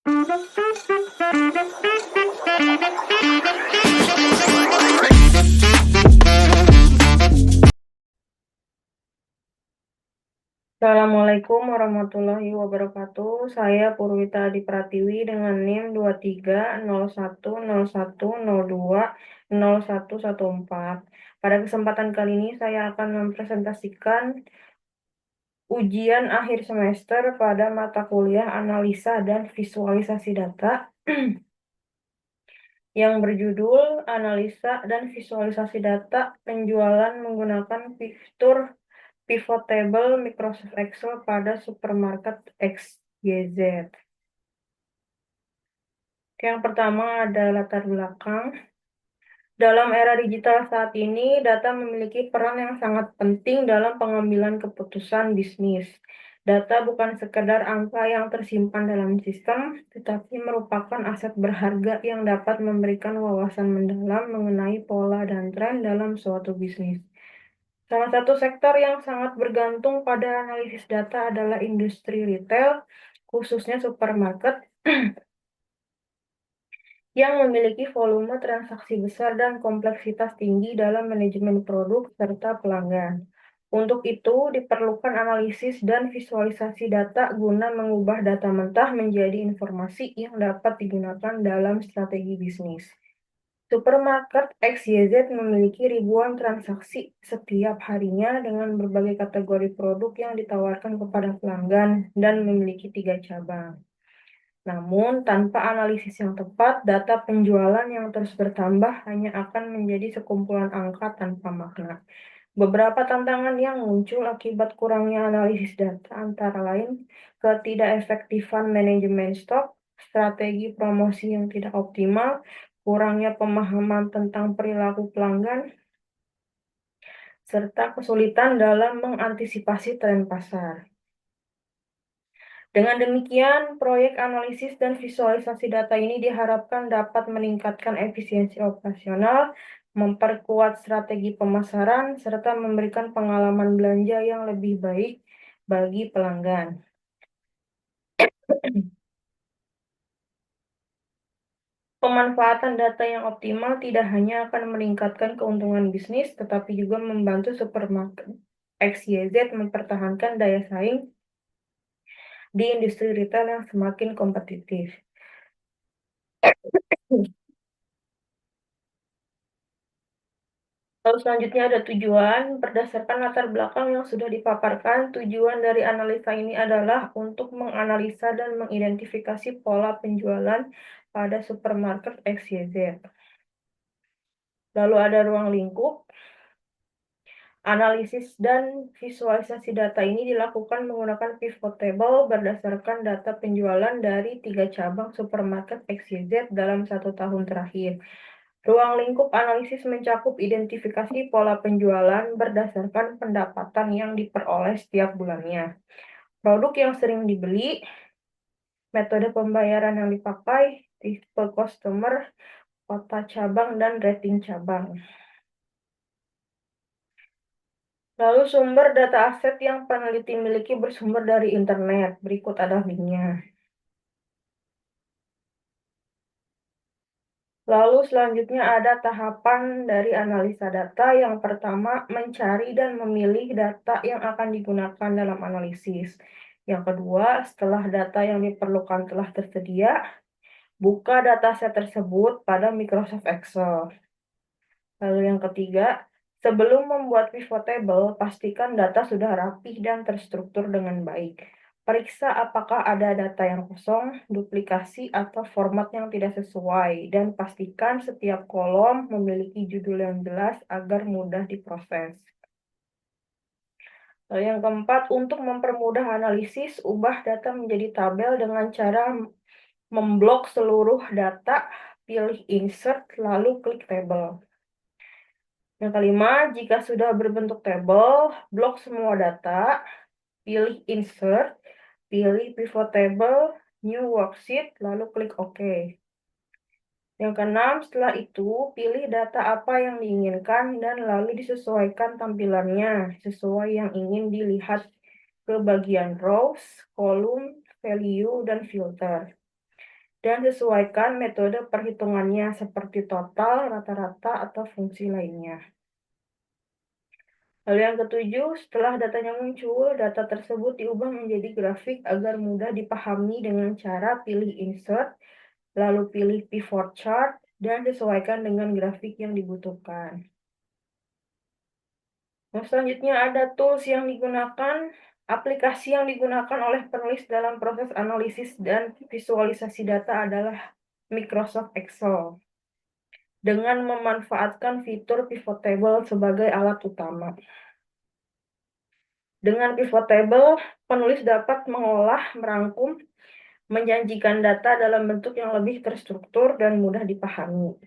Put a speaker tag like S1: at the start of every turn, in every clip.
S1: Assalamualaikum warahmatullahi wabarakatuh. Saya Purwita Adi Pratiwi dengan NIM 230101020114. Pada kesempatan kali ini saya akan mempresentasikan ujian akhir semester pada mata kuliah analisa dan visualisasi data yang berjudul Analisa dan Visualisasi Data Penjualan Menggunakan Fitur Pivot Table Microsoft Excel pada Supermarket XYZ. Yang pertama ada latar belakang. Dalam era digital saat ini, data memiliki peran yang sangat penting dalam pengambilan keputusan bisnis. Data bukan sekedar angka yang tersimpan dalam sistem, tetapi merupakan aset berharga yang dapat memberikan wawasan mendalam mengenai pola dan tren dalam suatu bisnis. Salah satu sektor yang sangat bergantung pada analisis data adalah industri retail, khususnya supermarket, yang memiliki volume transaksi besar dan kompleksitas tinggi dalam manajemen produk serta pelanggan. Untuk itu, diperlukan analisis dan visualisasi data guna mengubah data mentah menjadi informasi yang dapat digunakan dalam strategi bisnis. Supermarket XYZ memiliki ribuan transaksi setiap harinya dengan berbagai kategori produk yang ditawarkan kepada pelanggan dan memiliki 3 cabang. Namun, tanpa analisis yang tepat, data penjualan yang terus bertambah hanya akan menjadi sekumpulan angka tanpa makna. Beberapa tantangan yang muncul akibat kurangnya analisis data antara lain ketidakefektifan manajemen stok, strategi promosi yang tidak optimal, kurangnya pemahaman tentang perilaku pelanggan, serta kesulitan dalam mengantisipasi tren pasar. Dengan demikian, proyek analisis dan visualisasi data ini diharapkan dapat meningkatkan efisiensi operasional, memperkuat strategi pemasaran, serta memberikan pengalaman belanja yang lebih baik bagi pelanggan. Pemanfaatan data yang optimal tidak hanya akan meningkatkan keuntungan bisnis, tetapi juga membantu supermarket XYZ mempertahankan daya saing di industri retail yang semakin kompetitif. Lalu selanjutnya ada tujuan. Berdasarkan latar belakang yang sudah dipaparkan, tujuan dari analisa ini adalah untuk menganalisa dan mengidentifikasi pola penjualan pada supermarket XYZ. Lalu ada ruang lingkup. Analisis dan visualisasi data ini dilakukan menggunakan pivot table berdasarkan data penjualan dari 3 cabang supermarket XYZ dalam 1 tahun terakhir. Ruang lingkup analisis mencakup identifikasi pola penjualan berdasarkan pendapatan yang diperoleh setiap bulannya, produk yang sering dibeli, metode pembayaran yang dipakai, tipe customer, kota cabang, dan rating cabang. Lalu sumber data aset yang peneliti miliki bersumber dari internet. Berikut ada linknya. Lalu selanjutnya ada tahapan dari analisa data. Yang pertama, mencari dan memilih data yang akan digunakan dalam analisis. Yang kedua, setelah data yang diperlukan telah tersedia, buka dataset tersebut pada Microsoft Excel. Lalu yang ketiga, sebelum membuat pivot table, pastikan data sudah rapih dan terstruktur dengan baik. Periksa apakah ada data yang kosong, duplikasi, atau format yang tidak sesuai, dan pastikan setiap kolom memiliki judul yang jelas agar mudah diproses. Lalu yang keempat, untuk mempermudah analisis, ubah data menjadi tabel dengan cara memblok seluruh data, pilih insert, lalu klik table. Yang kelima, jika sudah berbentuk tabel, blok semua data, pilih insert, pilih pivot table, new worksheet, lalu klik OK. Yang keenam, setelah itu, pilih data apa yang diinginkan dan lalu disesuaikan tampilannya sesuai yang ingin dilihat ke bagian rows, kolom, value, dan filter. dan sesuaikan metode perhitungannya seperti total, rata-rata, atau fungsi lainnya. Lalu yang ketujuh, setelah datanya muncul, data tersebut diubah menjadi grafik agar mudah dipahami dengan cara pilih insert, lalu pilih pivot chart, dan sesuaikan dengan grafik yang dibutuhkan. Nah, selanjutnya ada tools yang digunakan, aplikasi yang digunakan oleh penulis dalam proses analisis dan visualisasi data adalah Microsoft Excel dengan memanfaatkan fitur pivot table sebagai alat utama. Dengan pivot table, penulis dapat mengolah, merangkum, menjanjikan data dalam bentuk yang lebih terstruktur dan mudah dipahami.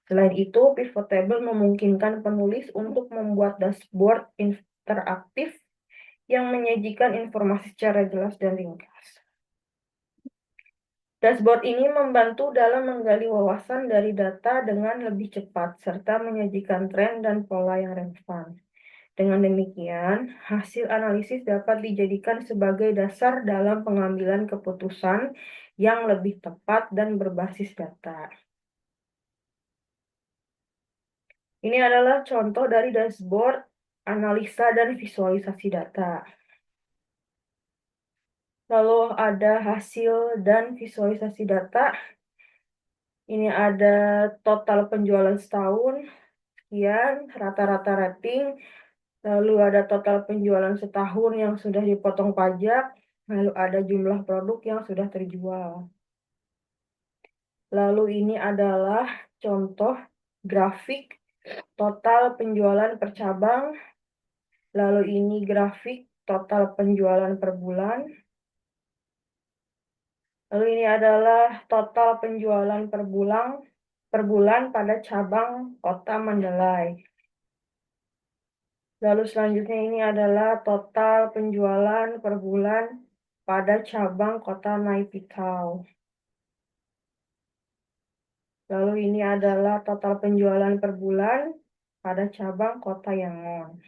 S1: Selain itu, pivot table memungkinkan penulis untuk membuat dashboard interaktif yang menyajikan informasi secara jelas dan ringkas. Dashboard ini membantu dalam menggali wawasan dari data dengan lebih cepat, serta menyajikan tren dan pola yang relevan. Dengan demikian, hasil analisis dapat dijadikan sebagai dasar dalam pengambilan keputusan yang lebih tepat dan berbasis data. Ini adalah contoh dari dashboard, analisa, dan visualisasi data. Lalu ada hasil dan visualisasi data. Ini ada total penjualan setahun, sekian, rata-rata rating, lalu ada total penjualan setahun yang sudah dipotong pajak, lalu ada jumlah produk yang sudah terjual. Lalu ini adalah contoh grafik total penjualan per cabang, lalu ini grafik total penjualan per bulan, lalu ini adalah total penjualan per bulan pada cabang Kota Mandalay. Lalu selanjutnya ini adalah total penjualan per bulan pada cabang Kota Naipitau. Lalu ini adalah total penjualan per bulan pada cabang Kota Yangon.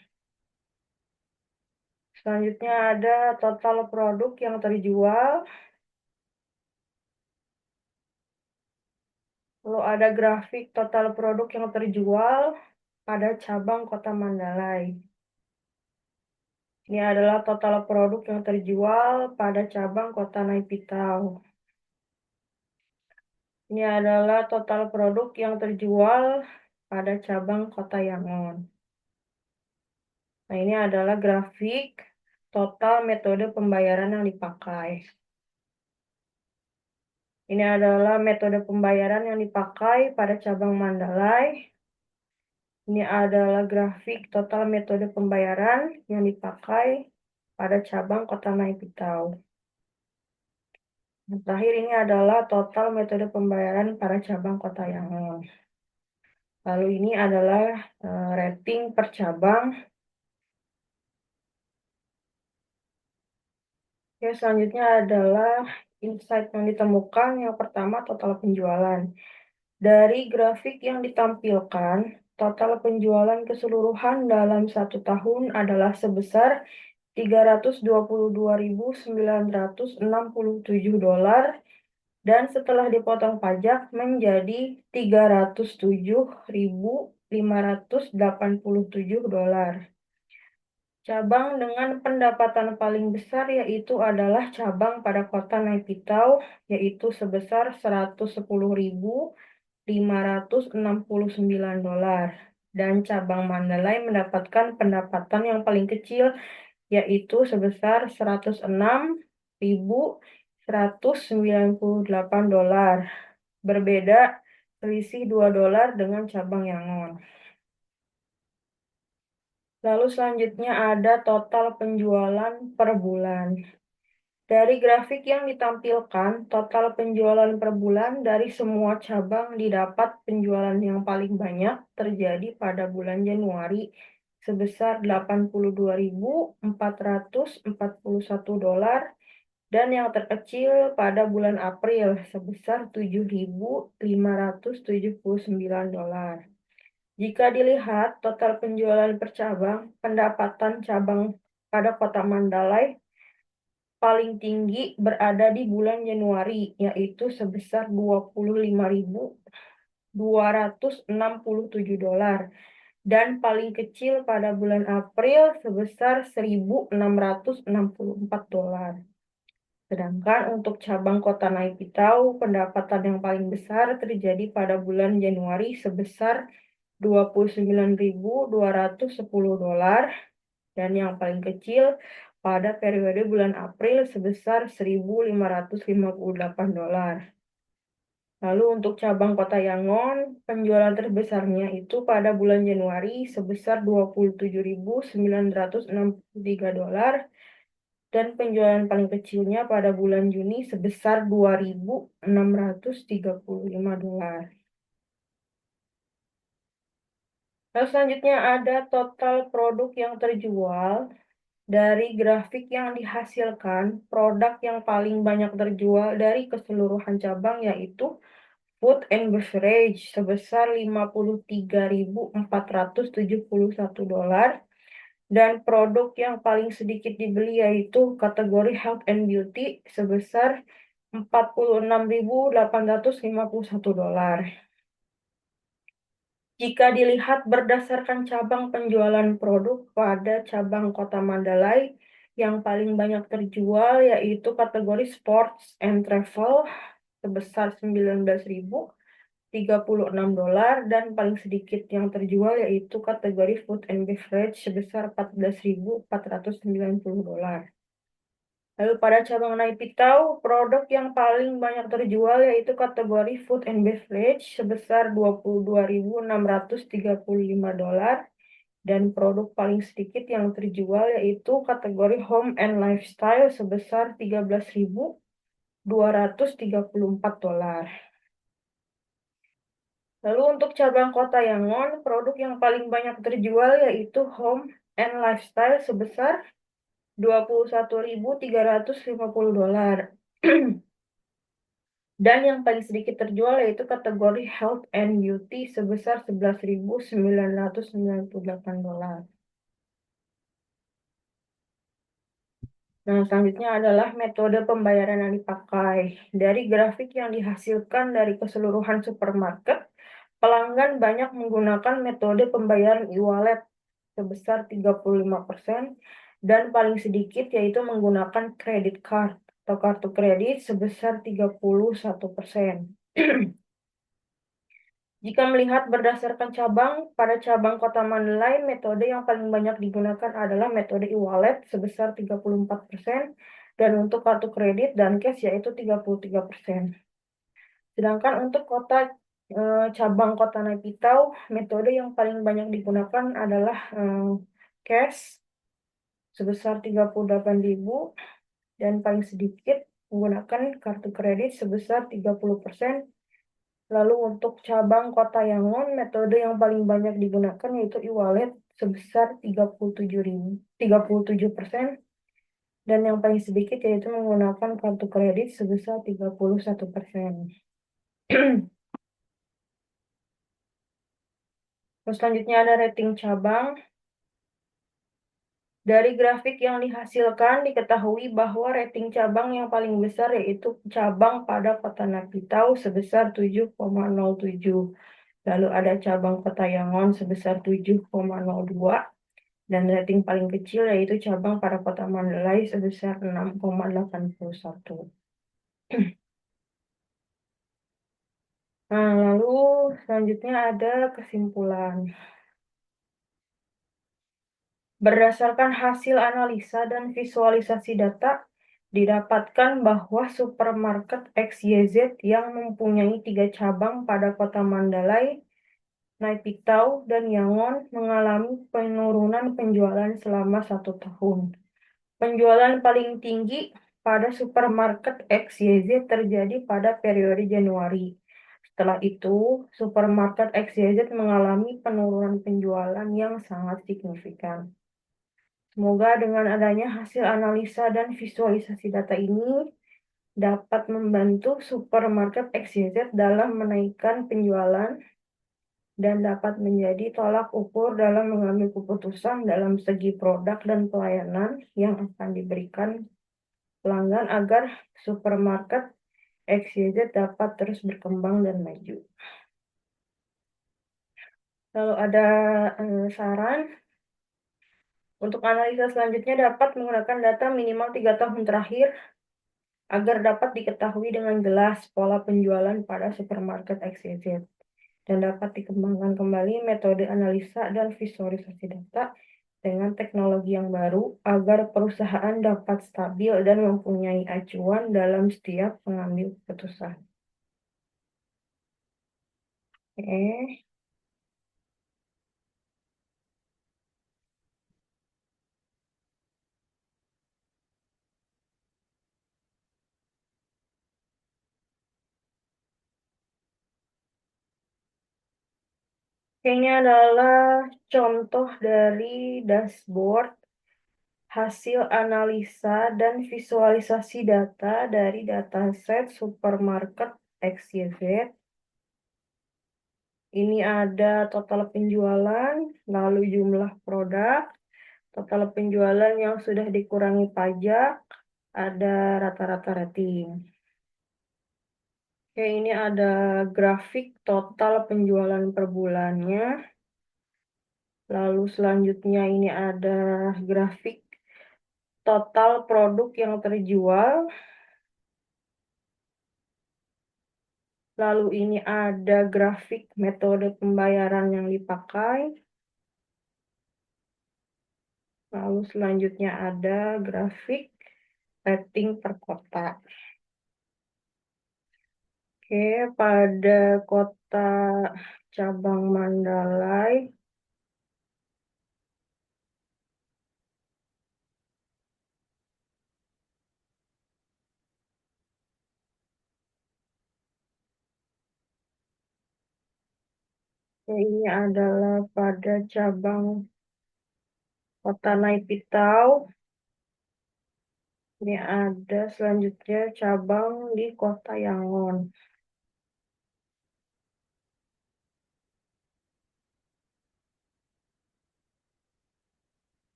S1: Selanjutnya ada total produk yang terjual. Lalu ada grafik total produk yang terjual pada cabang Kota Mandalay. Ini adalah total produk yang terjual pada cabang Kota Naipitau. Ini adalah total produk yang terjual pada cabang Kota Yangon. Nah, ini adalah grafik total metode pembayaran yang dipakai. Ini adalah metode pembayaran yang dipakai pada cabang Mandalay. Ini adalah grafik total metode pembayaran yang dipakai pada cabang Kota Naipitau. Terakhir ini adalah total metode pembayaran pada cabang Kota Yangon. Lalu ini adalah rating per cabang. Ya, selanjutnya adalah insight yang ditemukan. Yang pertama, total penjualan. Dari grafik yang ditampilkan, total penjualan keseluruhan dalam 1 tahun adalah sebesar $322.967 dan setelah dipotong pajak menjadi $307.587. Cabang dengan pendapatan paling besar yaitu adalah cabang pada Kota Naipitau, yaitu sebesar $110.569. Dan cabang Mandalay mendapatkan pendapatan yang paling kecil, yaitu sebesar $106.198. Berbeda selisih $2 dengan cabang Yangon. Lalu selanjutnya ada total penjualan per bulan. Dari grafik yang ditampilkan, total penjualan per bulan dari semua cabang didapat penjualan yang paling banyak terjadi pada bulan Januari sebesar $82.441 dan yang terkecil pada bulan April sebesar $7.579. Jika dilihat total penjualan per cabang, pendapatan cabang pada Kota Mandalay paling tinggi berada di bulan Januari, yaitu sebesar $25.267, dan paling kecil pada bulan April sebesar $1.664. Sedangkan untuk cabang kota Naipitau, pendapatan yang paling besar terjadi pada bulan Januari sebesar $29.210, dan yang paling kecil pada periode bulan April sebesar $1.558. Lalu untuk cabang kota Yangon, penjualan terbesarnya itu pada bulan Januari sebesar $27.963, dan penjualan paling kecilnya pada bulan Juni sebesar $2.635. Lalu selanjutnya ada total produk yang terjual. Dari grafik yang dihasilkan, produk yang paling banyak terjual dari keseluruhan cabang yaitu food and beverage sebesar $53.471, dan produk yang paling sedikit dibeli yaitu kategori health and beauty sebesar $46.851. Jika dilihat berdasarkan cabang penjualan produk, pada cabang Kota Mandalay yang paling banyak terjual yaitu kategori sports and travel sebesar $19.036, dan paling sedikit yang terjual yaitu kategori food and beverage sebesar $14.490. Lalu pada cabang Naipitau, produk yang paling banyak terjual yaitu kategori food and beverage sebesar $22.635, dan produk paling sedikit yang terjual yaitu kategori home and lifestyle sebesar $13.234. Lalu untuk cabang kota Yangon, produk yang paling banyak terjual yaitu home and lifestyle sebesar $21.350. Dan yang paling sedikit terjual yaitu kategori health and beauty sebesar $11.998. Nah, selanjutnya adalah metode pembayaran yang dipakai. Dari grafik yang dihasilkan dari keseluruhan supermarket, pelanggan banyak menggunakan metode pembayaran e-wallet sebesar 35%, dan paling sedikit yaitu menggunakan credit card atau kartu kredit sebesar 31%. Jika melihat berdasarkan cabang, pada cabang Kota Mandalay, metode yang paling banyak digunakan adalah metode e-wallet sebesar 34%, dan untuk kartu kredit dan cash yaitu 33%. Sedangkan untuk cabang Kota Naipitau, metode yang paling banyak digunakan adalah cash sebesar 38.000, dan paling sedikit menggunakan kartu kredit sebesar 30%. Lalu untuk cabang Kota Yangon, metode yang paling banyak digunakan yaitu e-wallet sebesar 37%, dan yang paling sedikit yaitu menggunakan kartu kredit sebesar 31%. Terus selanjutnya ada rating cabang. Dari grafik yang dihasilkan diketahui bahwa rating cabang yang paling besar yaitu cabang pada Kota Naipitau sebesar 7,07. Lalu ada cabang Kota Yangon sebesar 7,02, dan rating paling kecil yaitu cabang pada Kota Mandalay sebesar 6,81. Nah, lalu selanjutnya ada kesimpulan. Berdasarkan hasil analisa dan visualisasi data, didapatkan bahwa supermarket XYZ yang mempunyai 3 cabang pada Kota Mandalay, Naipitau, dan Yangon mengalami penurunan penjualan selama 1 tahun. Penjualan paling tinggi pada supermarket XYZ terjadi pada periode Januari. Setelah itu, supermarket XYZ mengalami penurunan penjualan yang sangat signifikan. Semoga dengan adanya hasil analisa dan visualisasi data ini dapat membantu supermarket XYZ dalam menaikkan penjualan dan dapat menjadi tolak ukur dalam mengambil keputusan dalam segi produk dan pelayanan yang akan diberikan pelanggan agar supermarket XYZ dapat terus berkembang dan maju. Lalu ada saran untuk analisa selanjutnya dapat menggunakan data minimal 3 tahun terakhir agar dapat diketahui dengan jelas pola penjualan pada supermarket XYZ dan dapat dikembangkan kembali metode analisa dan visualisasi data dengan teknologi yang baru agar perusahaan dapat stabil dan mempunyai acuan dalam setiap mengambil keputusan. Oke. Ini adalah contoh dari dashboard hasil analisa dan visualisasi data dari dataset supermarket XYZ. Ini ada total penjualan, lalu jumlah produk, total penjualan yang sudah dikurangi pajak, ada rata-rata rating. Oke, ini ada grafik total penjualan per bulannya. Lalu selanjutnya ini ada grafik total produk yang terjual. Lalu ini ada grafik metode pembayaran yang dipakai. Lalu selanjutnya ada grafik rating per kota. Oke, pada kota cabang Mandalay, ini adalah pada cabang kota Naipitau. Ini ada selanjutnya cabang di kota Yangon.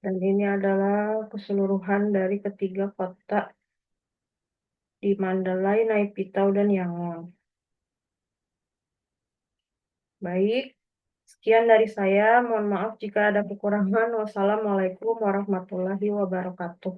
S1: Dan ini adalah keseluruhan dari ketiga kota di Mandalay, Naipitau, dan Yangon. Baik, sekian dari saya. Mohon maaf jika ada kekurangan. Wassalamualaikum warahmatullahi wabarakatuh.